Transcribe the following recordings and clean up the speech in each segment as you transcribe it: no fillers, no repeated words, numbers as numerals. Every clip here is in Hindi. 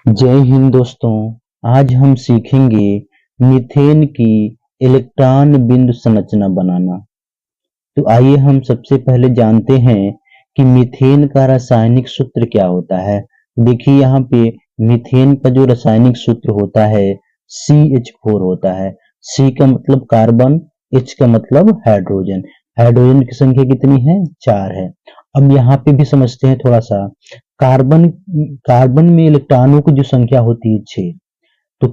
जय हिंद दोस्तों। आज हम सीखेंगे मीथेन की इलेक्ट्रॉन बिंदु संरचना बनाना। तो आइए हम सबसे पहले जानते हैं कि मीथेन का रासायनिक सूत्र क्या होता है। देखिए यहाँ पे मीथेन का जो रासायनिक सूत्र होता है CH4 होता है। C का मतलब कार्बन, H का मतलब हाइड्रोजन। हाइड्रोजन की संख्या कितनी है? 4 है। अब यहाँ पे भी समझते हैं थोड़ा सा। कार्बन कार्बन में इलेक्ट्रॉनों की जो संख्या होती है 6। तो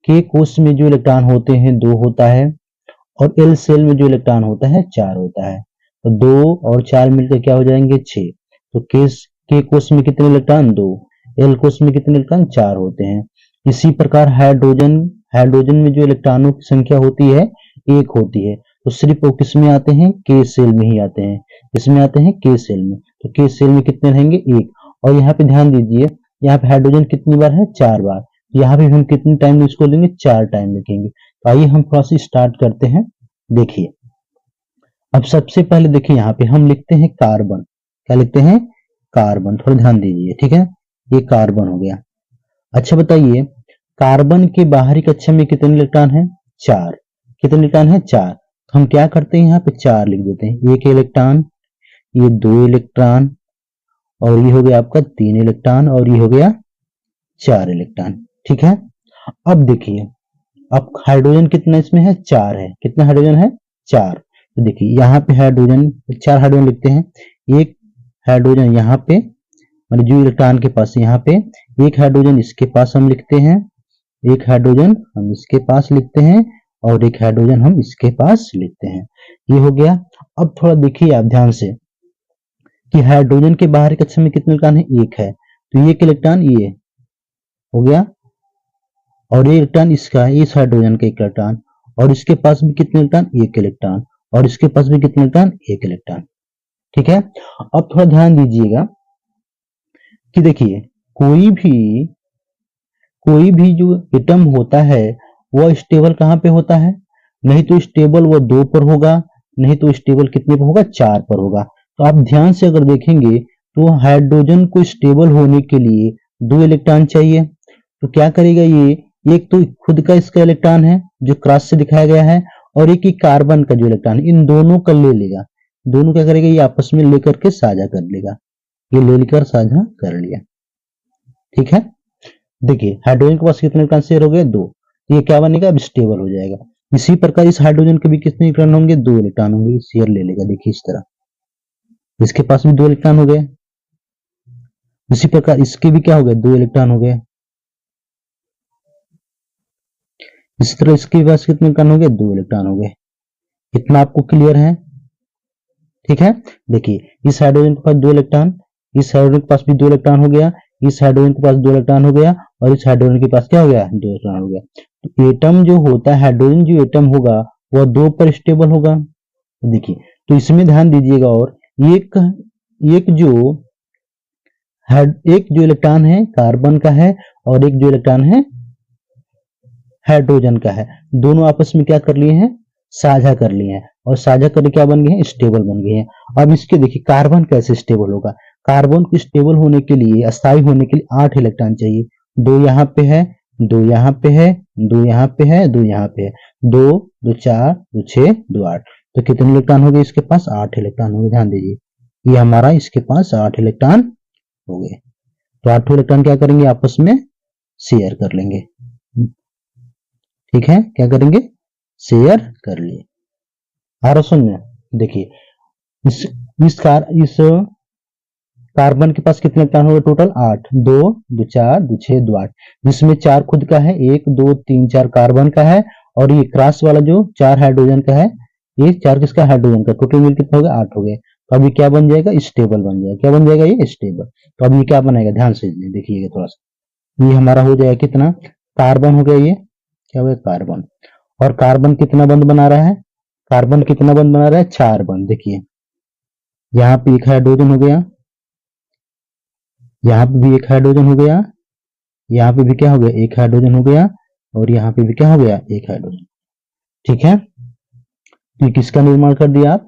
के कोष में जो इलेक्ट्रॉन होते हैं 2 होता है, और एल सेल में जो इलेक्ट्रॉन होता है 4 होता है। तो 2 और 4 मिलकर क्या हो जाएंगे? 6। तो के कोष में कितने इलेक्ट्रॉन? 2। एल कोष में कितने इलेक्ट्रॉन? 4 होते हैं। इसी प्रकार हाइड्रोजन हाइड्रोजन में जो इलेक्ट्रॉनों की संख्या होती है 1 होती है। तो सिर्फ वो किस में आते हैं? के सेल में ही आते हैं। किसमें आते हैं? के सेल में। तो के सेल में कितने रहेंगे? 1। और यहाँ पे ध्यान दीजिए, यहाँ पे हाइड्रोजन कितनी बार है? 4 बार। यहाँ पे हम कितने टाइम इसको लेंगे? 4 टाइम लिखेंगे। तो आइए हम थोड़ा सा स्टार्ट करते हैं। देखिए, अब सबसे पहले देखिए यहाँ पे हम लिखते हैं कार्बन। क्या लिखते हैं? कार्बन। थोड़ा ध्यान दीजिए, ठीक है। ये कार्बन हो गया। अच्छा बताइए, कार्बन के बाहरी कक्षा में कितने इलेक्ट्रॉन है? 4। कितने इलेक्ट्रॉन है? 4। तो हम क्या करते हैं? यहाँ पे 4 लिख देते हैं। 1 इलेक्ट्रॉन, ये 2 इलेक्ट्रॉन, और ये हो गया आपका 3 इलेक्ट्रॉन, और ये हो गया 4 इलेक्ट्रॉन। ठीक है। अब देखिए, अब हाइड्रोजन कितना इसमें है? 4 है। कितना हाइड्रोजन है? 4। तो देखिए यहाँ पे हाइड्रोजन, 4 हाइड्रोजन लिखते हैं। एक हाइड्रोजन यहाँ पे, मतलब जो इलेक्ट्रॉन के पास यहाँ पे, एक हाइड्रोजन इसके पास हम लिखते हैं, एक हाइड्रोजन हम इसके पास लिखते हैं, और एक हाइड्रोजन हम इसके पास लिखते हैं। ये हो गया। अब थोड़ा देखिए आप ध्यान से कि हाइड्रोजन के बाहरी कक्षा में कितने इलेक्ट्रॉन है? 1 है। तो ये इलेक्ट्रॉन ये हो गया, और ये इलेक्ट्रॉन इसका, इस हाइड्रोजन का एक इलेक्ट्रॉन, और इसके पास भी कितने इलेक्ट्रॉन? 1 इलेक्ट्रॉन, और इसके पास भी कितने इलेक्ट्रॉन? 1 इलेक्ट्रॉन। ठीक है। अब थोड़ा ध्यान दीजिएगा कि देखिए, कोई भी जो एटम होता है वह स्टेबल कहाँ पे होता है? नहीं तो स्टेबल वो 2 पर होगा, नहीं तो स्टेबल कितने पर होगा? 4 पर होगा। तो आप ध्यान से अगर देखेंगे तो हाइड्रोजन को स्टेबल होने के लिए 2 इलेक्ट्रॉन चाहिए। तो क्या करेगा ये? एक तो खुद का इसका इलेक्ट्रॉन है जो क्रॉस से दिखाया गया है, और एक ही कार्बन का जो इलेक्ट्रॉन है, इन दोनों का ले लेगा। दोनों क्या करेगा? ये आपस में लेकर के साझा कर लेगा। ये ले लेकर साझा कर लिया। ठीक है। देखिए हाइड्रोजन के पास कितने इलेक्ट्रॉन शेयर हो गए? 2। ये क्या बनेगा? अब स्टेबल हो जाएगा। इसी प्रकार इस हाइड्रोजन के भी कितने इलेक्ट्रॉन होंगे? 2 इलेक्ट्रॉन होंगे। शेयर ले लेगा। देखिए इस तरह, इसके पास भी 2 इलेक्ट्रॉन हो गए। इसी प्रकार इसके भी क्या हो गए? 2 इलेक्ट्रॉन हो गए। इसी तरह इसके पास कितने इलेक्ट्रॉन हो गए? 2 इलेक्ट्रॉन हो गए। इतना आपको क्लियर है? ठीक है। देखिए इस हाइड्रोजन के पास 2 इलेक्ट्रॉन, इस हाइड्रोजन के पास भी 2 इलेक्ट्रॉन हो गया, इस हाइड्रोजन के पास 2 इलेक्ट्रॉन हो गया, और इस हाइड्रोजन के पास क्या हो गया? 2 इलेक्ट्रॉन हो गया। तो एटम जो होता है, हाइड्रोजन जो एटम होगा वह 2 पर स्टेबल होगा। देखिए, तो इसमें ध्यान दीजिएगा, और एक एक जो एक जो इलेक्ट्रॉन है कार्बन का है, और एक जो इलेक्ट्रॉन है हाइड्रोजन का है, दोनों आपस में क्या कर लिए हैं? साझा कर लिए हैं, और साझा करके क्या बन गए हैं? स्टेबल बन गए हैं। अब इसके देखिए कार्बन कैसे स्टेबल होगा। कार्बन को स्टेबल होने के लिए, अस्थायी होने के लिए 8 इलेक्ट्रॉन चाहिए। 2 यहाँ पे है, 2 यहाँ पे है, 2 यहाँ पे है, 2 यहाँ पे है। 2 2 4 2 6 2 8। तो कितने इलेक्ट्रॉन हो गए इसके पास? 8 इलेक्ट्रॉन हो गए। ध्यान दीजिए, ये हमारा इसके पास 8 इलेक्ट्रॉन हो गए। तो 8 इलेक्ट्रॉन क्या करेंगे? आपस में शेयर कर लेंगे। ठीक है। क्या करेंगे? शेयर कर लिए। आ रहा सुनने? देखिए इस कार्बन के पास कितने इलेक्ट्रॉन हो गए? टोटल 8। 2 2 4 2 6 2 8, जिसमें 4 खुद का है, 1 2 3 4 कार्बन का है, और ये क्रॉस वाला जो 4 हाइड्रोजन का है, ये 4 किसका? हाइड्रोजन का। टोटल मिल कितना हो गया? 8 हो गए। तो अभी क्या बन जाएगा? स्टेबल बन जाएगा। क्या बन जाएगा? ये स्टेबल। तो अब ये क्या बनेगा? ध्यान से देखिएगा थोड़ा सा। ये हमारा हो जाएगा कितना? कार्बन हो गया। ये क्या हो गया? कार्बन। और कार्बन कितना बंद बना रहा है? कार्बन कितना बंद बना रहा है? 4 बंद। देखिए यहाँ पे एक हाइड्रोजन हो गया, यहाँ पे भी एक हाइड्रोजन हो गया, यहाँ पे भी क्या हो गया? एक हाइड्रोजन हो गया, और यहाँ पे भी क्या हो गया? एक हाइड्रोजन। ठीक है। तो ये किसका निर्माण कर दिया आप?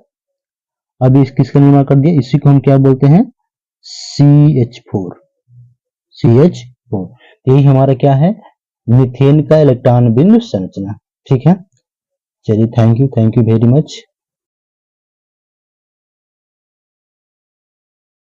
अभी इस किसका निर्माण कर दिया? इसी को हम क्या बोलते हैं? CH4। CH4। यही हमारा क्या है, मीथेन का इलेक्ट्रॉन बिंदु संरचना। ठीक है, चलिए थैंक यू वेरी मच।